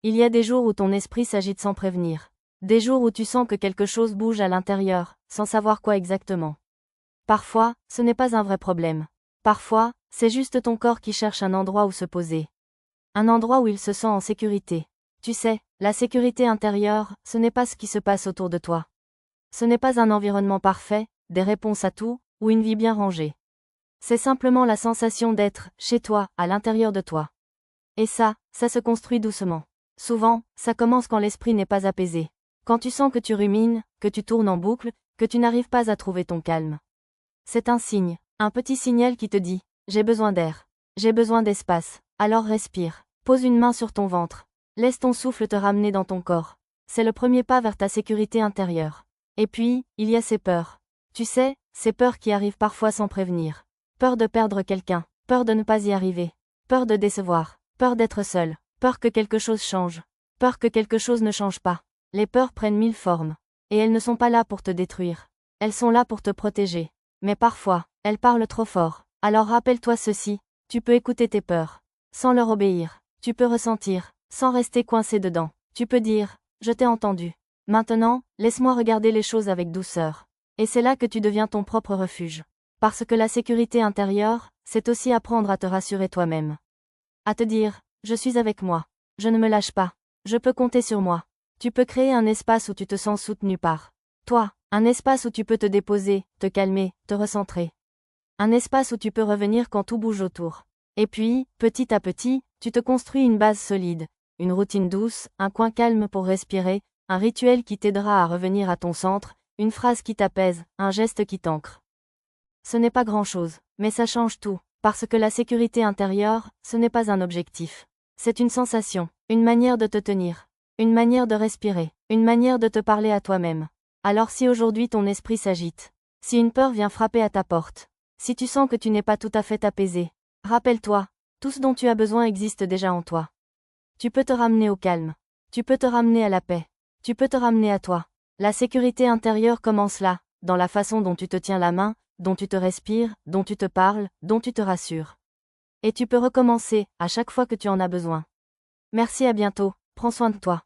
Il y a des jours où ton esprit s'agite sans prévenir. Des jours où tu sens que quelque chose bouge à l'intérieur, sans savoir quoi exactement. Parfois, ce n'est pas un vrai problème. Parfois, c'est juste ton corps qui cherche un endroit où se poser. Un endroit où il se sent en sécurité. Tu sais, la sécurité intérieure, ce n'est pas ce qui se passe autour de toi. Ce n'est pas un environnement parfait, des réponses à tout, ou une vie bien rangée. C'est simplement la sensation d'être, chez toi, à l'intérieur de toi. Et ça se construit doucement. Souvent, ça commence quand l'esprit n'est pas apaisé. Quand tu sens que tu rumines, que tu tournes en boucle, que tu n'arrives pas à trouver ton calme. C'est un signe, un petit signal qui te dit « J'ai besoin d'air. J'ai besoin d'espace. » Alors respire. Pose une main sur ton ventre. Laisse ton souffle te ramener dans ton corps. C'est le premier pas vers ta sécurité intérieure. Et puis, il y a ces peurs. Tu sais, ces peurs qui arrivent parfois sans prévenir. Peur de perdre quelqu'un, peur de ne pas y arriver, peur de décevoir, peur d'être seul, peur que quelque chose change, peur que quelque chose ne change pas. Les peurs prennent 1000 formes. Et elles ne sont pas là pour te détruire. Elles sont là pour te protéger. Mais parfois, elles parlent trop fort. Alors rappelle-toi ceci, tu peux écouter tes peurs, sans leur obéir. Tu peux ressentir, sans rester coincé dedans. Tu peux dire, je t'ai entendu. Maintenant, laisse-moi regarder les choses avec douceur. Et c'est là que tu deviens ton propre refuge. Parce que la sécurité intérieure, c'est aussi apprendre à te rassurer toi-même. À te dire, je suis avec moi. Je ne me lâche pas. Je peux compter sur moi. Tu peux créer un espace où tu te sens soutenu par toi. Un espace où tu peux te déposer, te calmer, te recentrer. Un espace où tu peux revenir quand tout bouge autour. Et puis, petit à petit, tu te construis une base solide. Une routine douce, un coin calme pour respirer, un rituel qui t'aidera à revenir à ton centre, une phrase qui t'apaise, un geste qui t'ancre. Ce n'est pas grand-chose, mais ça change tout, parce que la sécurité intérieure, ce n'est pas un objectif. C'est une sensation, une manière de te tenir, une manière de respirer, une manière de te parler à toi-même. Alors si aujourd'hui ton esprit s'agite, si une peur vient frapper à ta porte, si tu sens que tu n'es pas tout à fait apaisé, rappelle-toi, tout ce dont tu as besoin existe déjà en toi. Tu peux te ramener au calme, tu peux te ramener à la paix, tu peux te ramener à toi. La sécurité intérieure commence là, dans la façon dont tu te tiens la main, dont tu te respires, dont tu te parles, dont tu te rassures. Et tu peux recommencer, à chaque fois que tu en as besoin. Merci, à bientôt, prends soin de toi.